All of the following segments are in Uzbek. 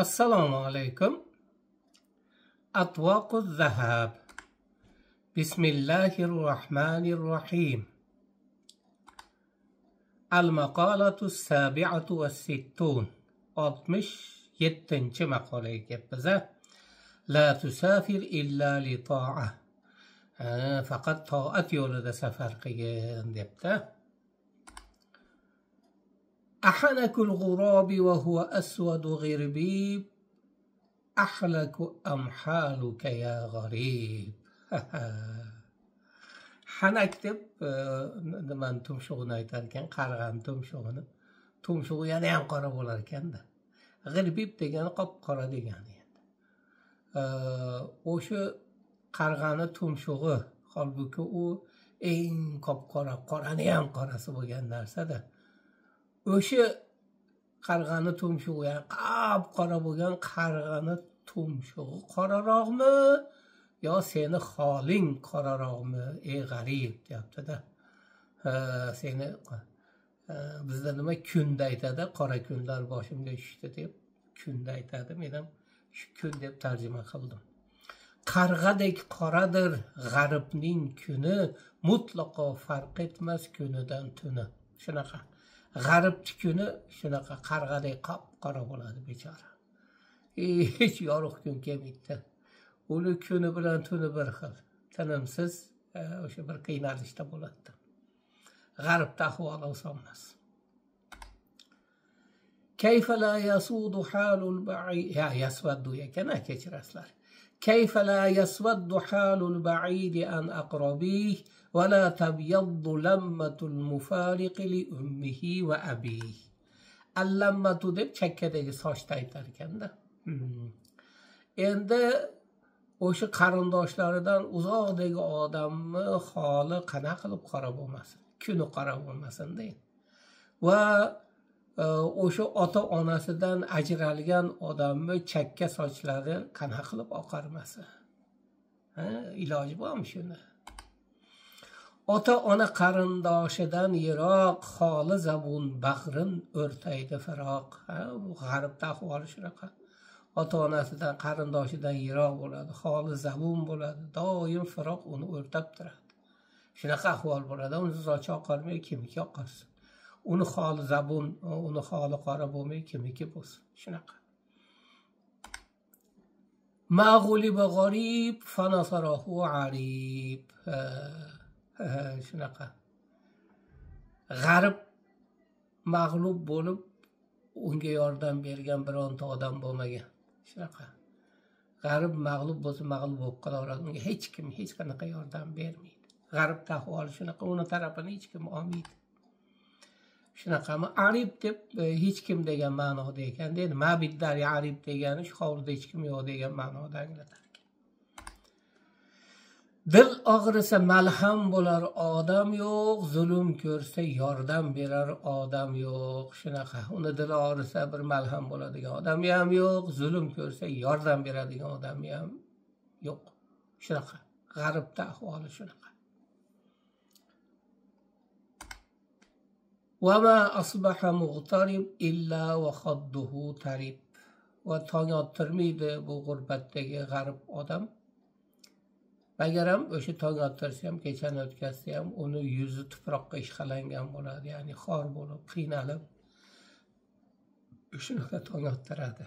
السلام عليكم. أطواق الذهب. بسم الله الرحمن الرحيم. المقالة 67 67 مقالة bize لا تسافر إلا لطاعة. فقط طاعت yo'lida safar qilgin debdi. أحنك الغراب وهو أسود غربيب أحلك أمحالك يا غريب. حنك deb nimani tumshug'ini aytar ekan, qarg'ani tumshug'ini. Tumshug'i yana ham qora bo'lar ekanda. G'irbib degani qop-qora degani endi. O'sha qarg'ani tumshug'i, holbuki u eng qop-qora, qorani ham qorasi bo'lgan narsa-da. O'sha qarg'ani tumshug'i, yani qop-qora bo'lgan qarg'ani tumshug'i qoraroqmi yo seni holing qoraroqmi ey g'arib deyapti-da. Seni bizda nima kunda aytadi, qora kunlar boshimga tushdi deb kunda aytadi. Men ham shu kun deb tarjima qildim. Qarg'adek qoradir g'aribning kuni, mutlaqo farq etmas kunidan tuni. Shunaqa. G'aribning kuni shunaqa qarg'adek qop-qora bo'ladi bechora. Hech yorug' kun kelmaydi. Uni kuni bilan tuni bir xil. Tinimsiz o'sha bir qiynalishda bo'ladi. G'aribda ahvoli oson emas. Kayfa la yasudu halul ba'id. Ya yaswaddu ekana, kechirasizlar. كيف لا يسود حال البعيد عن أقربيه ولا تبيض لمة المفارق لأمه وأبيه. اللمة deb chakkadagi sochni aytar ekanda. Endi o'sha qarindoshlaridan uzoqdagi odamni holi qana qilib qora bo'lmasin, kuni qora bo'lmasin deydi. Va o'sha ota-onasidan ajralgan odamni chakka sochlari qana qilib oqarmasin. Iloji bormi shuni? Ota-ona qarindoshidan yiroq, holi zabun bag'rin o'rtaydi firoq. Bu g'arbda ahvoli shunaqa. Ota-onasidan, qarindoshidan yiroq bo'ladi, holi zabun bo'ladi, doim firoq uni o'rtab turadi. Shunaqa ahvol bo'ladi. Uni sochi oqarmay kimiki oqarsin. Uni holi zabun, uni holi qora bo'lmay kimiki bo'lsin. Shunaqa. Mag'lubi g'arib fanasarahu arib. Shunaqa. G'arib mag'lub bo'lib unga yordam bergan bironta odam bo'lmagan. Shunaqa. G'arib mag'lub bo'lsa mag'lub bo'lib qolaveradi. Unga hech kim hech qanaqa yordam bermaydi. G'aribda ahvoli shunaqa, uni tarafini hech kim olmaydi. Shunaqami? Arib deb hech kim degan ma'noda ekan. Endi mabiddar arib degani shu hovlida hech kim yo'q degan ma'noda anglatar ekan. Dil og'risa malham bo'lar odam yo'q, zulm ko'rsa yordam berar odam yo'q. Shunaqa. Uni dil og'risa bir malham bo'ladigan odam ham yo'q, zulm ko'rsa yordam beradigan odam ham yo'q. Shunaqa. G'aribda ahvoli shunaqa. وما أصبح مغترب إلا وخده ترب. va tong ottirmaydi bu g'urbatdagi g'arib odam. Magaram o'sha tong ottirsa ham, kechani o'tkazsa ham uni yuzi tuproqqa ishqalangan bo'ladi, ya'ni xor bo'lib, qiynalib shunaqa tong ottiradi.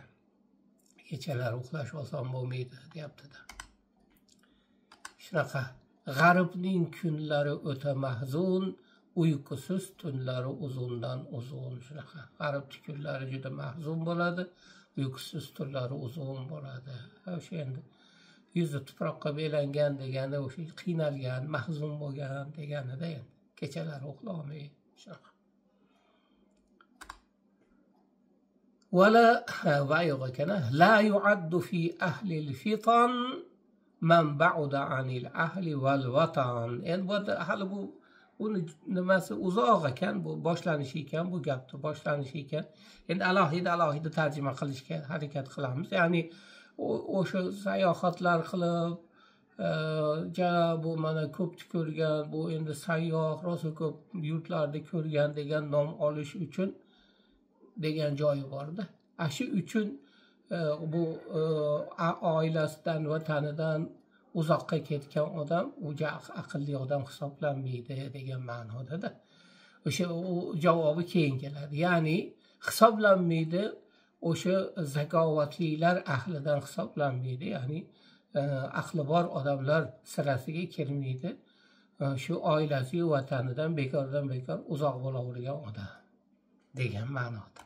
Kechalar uxlash oson bo'lmaydi, deyapti-da. Shunaqa. G'aribning kunlari o'ta mahzun, uyqusiz tunlari uzundan uzun. Shunaqa. G'aribning kunlari juda mahzun bo'ladi, uyqusiz tunlari uzun bo'ladi. O'sha endi yuzi tuproqqa belangan degani o'sha qiynalgan, mahzun bo'lgan deganida endi. Kechalar uxlamay shunaqa. Va yo'qkana la yu'addu fi ahli al-fitan man ba'uda 'anil ahli wal watan. Endi hali bu uni nimasi uzoq ekan, bu boshlanishi ekan, bu gapni boshlanishi ekan. Endi alohida tarjima qilishga harakat qilamiz. Ya'ni o'sha sayohatlar qilib, bu mana ko'pni ko'rgan, bu endi sayyoh, rosa ko'p yurtlarni ko'rgan degan nom olish uchun degan joyi bor-da. Shu uchun bu oilasidan vatanidan uzoqqa ketgan odam u aqlli odam hisoblanmaydi degan ma'nodada. O'sha javobi keyin keladi. Ya'ni hisoblanmaydi, o'sha zakovatlilar ahlidan hisoblanmaydi. Ya'ni aqli bor odamlar sirasiga kirmaydi. Shu oilasi vatanidan bekordan bekor uzoq bo'lavergan odam degan ma'noda.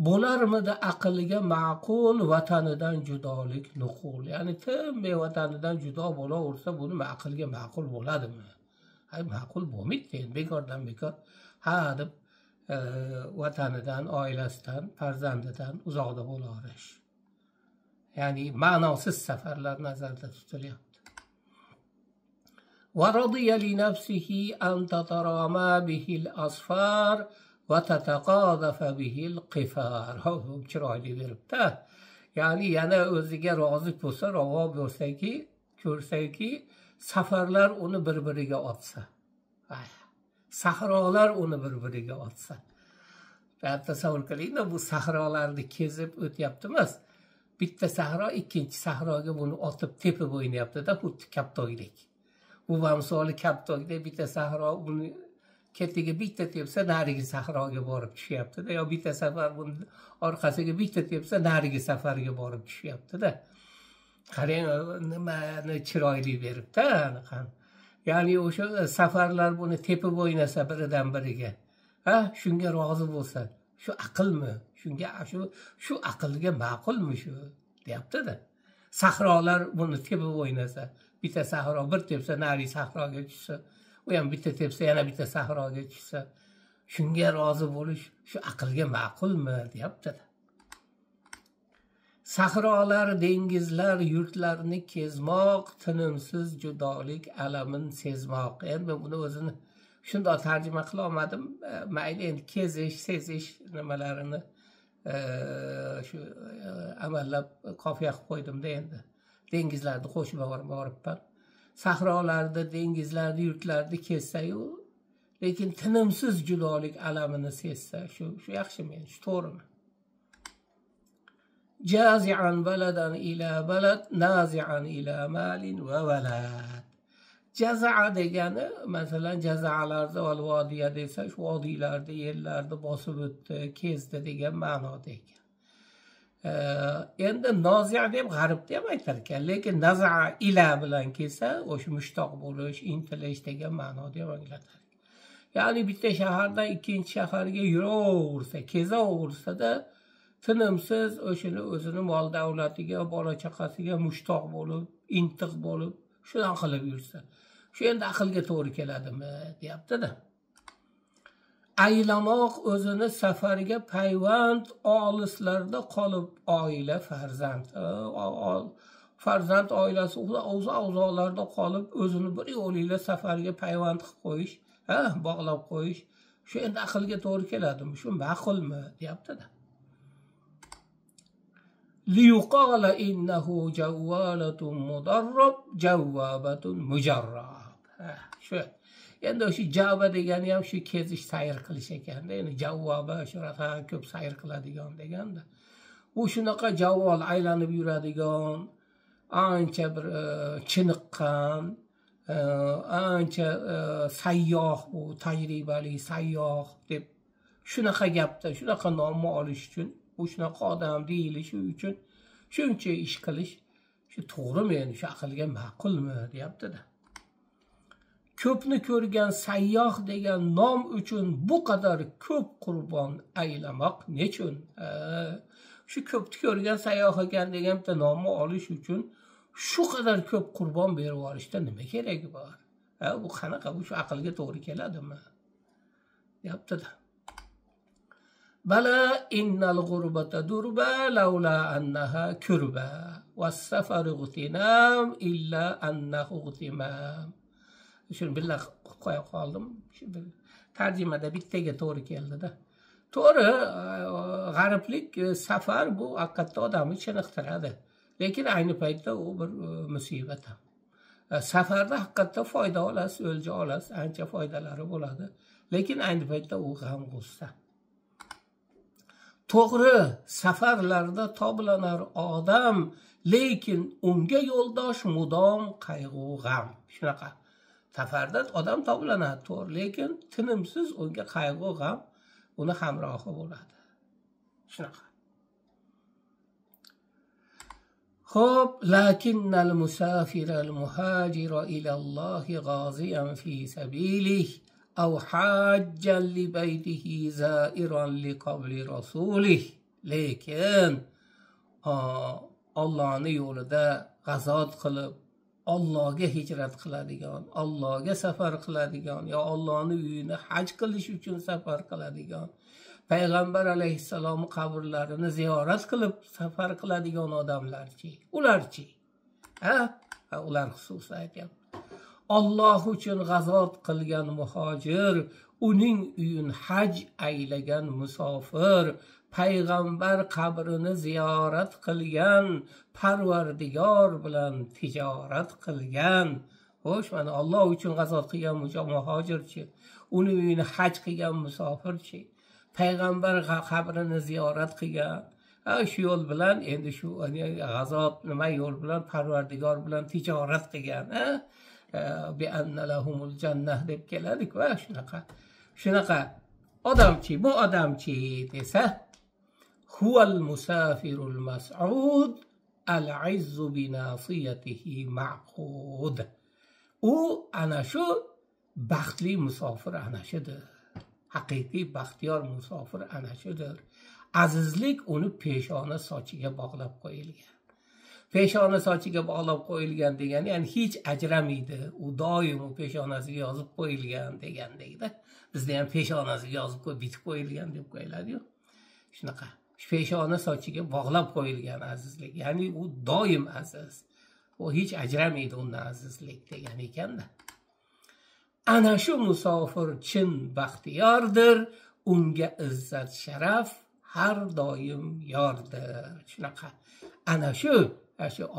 Bo'larmidi aqliga ma'qul vatanidan judolik nuqul? Ya'ni tinmay vatanidan judo bo'laversa, buni aqlga ma'qul bo'ladimi? Ma'qul bo'lmaydi. Bekordan bekor ha deb vatanidan, oilasidan, farzandidan uzoqda bo'laverish. Ya'ni ma'nosiz safarlar nazarda tutilyapti. وَرَضِيَ لِنَفْسِهِ أَنْ تَتَرَامَى بِهِ الْأَصْفَارِ وَتَتَقَاذَفَ بِهِ الْقِفَارِ. Chiroyli beribdi. Ya'ni yana o'ziga rozi bo'lsa, ravo bo'lsaki, ko'rsaki, safarlar uni bir-biriga otsa. Sahrolar uni bir-biriga otsa. Tasavvur qiling, bu sahrolarni kezib o'tyapti emas. Bitta sahro ikkinchi sahroga buni otib tepib o'ynayapti-da, xuddi kaptogdek. Bu misoli kaptogdek bitta sahro buni ketiga bitta tepsa, narigi sahroga borib tushyapti-da, yo bitta safar buni orqasiga bitta tepsa, narigi safarga borib tushyapti-da. Qarang, nimani chiroyli beribdi aniq. Ya'ni o'sha safarlar buni tepib o'ynasa biridan biriga, shunga rozi bo'lsa, shu aqlmi? Shunga shu aqlga ma'qulmi shu deyapti-da. Sahrolar buni tepib o'ynasa, bitta sahro bir tepsa nari sahroga tushsa, u ham bitta tepsa yana bitta sahroga tushsa, shunga rozi bo'lish shu aqlga ma'qulmi deyapti-da. Sahrolar, dengizlar, yurtlarni kezmoq, tinimsiz judolik alamin sezmoq. Endi buni o'zini shunday tarjima qila olmadim. Mayli, endi kezish, sezish nimalarini shu amallab qofiya qilib qo'ydim-da endi. Dengizlarni qo'shib boribman. Sahrolarda, dengizlarda, yurtlarda kezsa-yu, lekin tinimsiz judolik alamini sezsa, shu yaxshimi, shu to'g'rimi? Jazi'an baladan ila balad, nazi'an ila malin va valad. Jaza'a degani, masalan, jaza'alarda val vodiya desa, shu vodiylarda, yerlarda bosib o'tdi, kezdi degan ma'noda ekan. Endi nozi' deb g'arbda ham aytar ekan, lekin naza'a ila bilan kelsa, o'sha mushtoq bo'lish, intilish degan ma'noda ham anglatar. Ya'ni bitta shahardan ikkinchi shaharga yuraversa, kezaversa-da, tinimsiz o'zini mol davlatiga, bola chaqasiga mushtoq bo'lib, intiq bo'lib, shundan qilib yursa, shu endi aqlga to'g'ri keladimi deyapti-da. Aylamoq o'zini safarga payvand, olislarda qolib oila farzand. Farzand oilasi uzoqlarda qolib o'zini bir yo'lingla safarga payvand qilib qo'yish, bog'lab qo'yish, shu endi aqlga to'g'ri keladimi? Shu ma'qulmi deyapti-da. Liyuqala innahu jawwalatun mudarrab, jawwabatun mujarrab. Shu endi o'sha javva degani ham shu kezish, sayr qilish ekanda. Endi javvaba shunaqa ko'p sayr qiladigan deganda. U shunaqa javvol aylanib yuradigan, ancha bir chiniqqan, ancha sayyoh, bu tajribali sayyoh deb shunaqa gapda, shunaqa nomni olish uchun, bu shunaqa odam deyilishi uchun shuncha ish qilish, shu to'g'rimi, endi shu aqlga ma'qulmi deyapti-da. Ko'pni ko'rgan sayyoh degan nom uchun bu qadar ko'p qurbon aylamoq nechun? Shu ko'pni ko'rgan sayyoh ekan degan bitta nomni olish uchun shu qadar ko'p qurbon berib yuborishda nima keragi bor? Bu qanaqa, bu shu aqlga to'g'ri keladimi? deyapti-da. Bala innal g'urbata durba laula annaha kurba was-safaru g'tinam illa annahu g'timam. Shuni billa qo'ya qoldim. Tarjimada bittaga to'g'ri keldi-da. To'g'ri, g'arblik safar bu haqiqatda odamni chiniqtiradi. Lekin ayni paytda u bir musibat ham. Safarda haqiqatda foyda olasiz, o'lja olasiz, ancha foydalari bo'ladi. Lekin ayni paytda u g'am g'ussa. to'g'ri safarlarda tobilanar odam, lekin unga yo'ldosh mudom qayg'u g'am. Shunaqa safarda odam tobilanadi, to'g'ri, lekin tinimsiz unga qayg'u g'am uni hamrohi bo'ladi. Shunaqa. Xo'p, lakinnal musafir al muhajir ila Alloh g'aziyan fi sabilihi aw hajjan li baytihi za'iran li qabli rasulih. Lekin Allohning yo'lida g'azot qilib, Allohga hijrat qiladigan, Allohga safar qiladigan, yo Allohning uyini haj qilish uchun safar qiladigan, Payg'ambar alayhissalom qabrlarini ziyorat qilib safar qiladigan odamlarchi, ularchi. Ular xususan aytyapti. Alloh uchun g'azot qilgan muhojir, uning uyin haj aylagan musofir, payg'ambar qabrini ziyorat qilgan, Parvardigor bilan tijorat qilgan. Xo'sh, mana Alloh uchun g'azot qilgan muhojirchi, uning uyini haj qilgan musofirchi, payg'ambar qabrini ziyorat qilgan. Shu yo'l bilan endi shu g'azot nima yo'l bilan Parvardigor bilan tijorat qilgan. Bi anna lahumul jannah deb keladi-ku, shunaqa odamchi, bu odamchi desa, huval musafirul mas'ud al-izzu bi nasiyatihi ma'qud. U ana shu baxtli musofir ana shudir. Haqiqiy baxtiyor musofir ana shudir. Azizlik uni peshona sochiga bog'lab qo'yilgan. Peshona sochiga bog'lab qo'yilgan degani, ya'ni hech ajramaydi. U doim u peshonasiga yozib qo'yilgan degandekda. Bizda ham peshonasiga yozib bitib qo'yilgan deb qo'yiladi-yu. Shunaqa. Peshona sochiga bog'lab qo'yilgan azizlik. Ya'ni u doim aziz. U hech ajramaydi undan azizlik degan ekanda. Ana shu musofir chin baxtiyordir, unga izzat sharaf har doim yordir. Shunaqa. Ana shu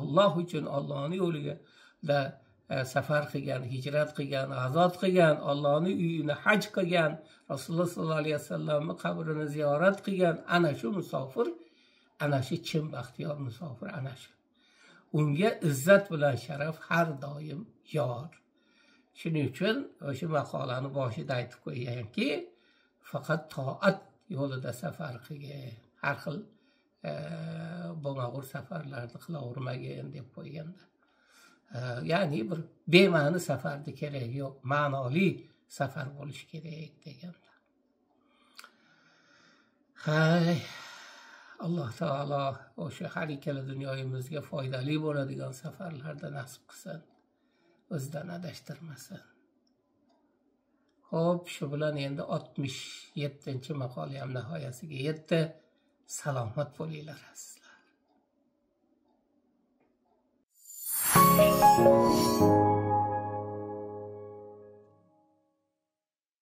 Alloh uchun Allohning yo'liga safar qilgan, hijrat qilgan, g'azot qilgan, Allohning uyini haj qilgan, Rasululloh sollallohu alayhi vasallamning qabrini ziyorat qilgan ana shu musofir, ana shu chin baxtiyor musofir ana shu. Unga izzat bilan sharaf har doim yor. Shuning uchun o'sha maqolani boshida aytib qo'yganki, faqat toat yo'lida safar qilgan, har xil bo'g'ir safarlarni qilavermagin deb qo'yganda. Ya'ni bir bema'ni safarni keragi yo'q, ma'noli safar bo'lishi kerak deganda. Alloh taolo o'sha har ikkala dunyoyimizga foydali bo'ladigan safarlarda nasib qilsin, o'zidan adashtirmasin. Xo'p, shu bilan endi 67-maqola ham nihoyasiga yetdi. Salomat bo'linglar.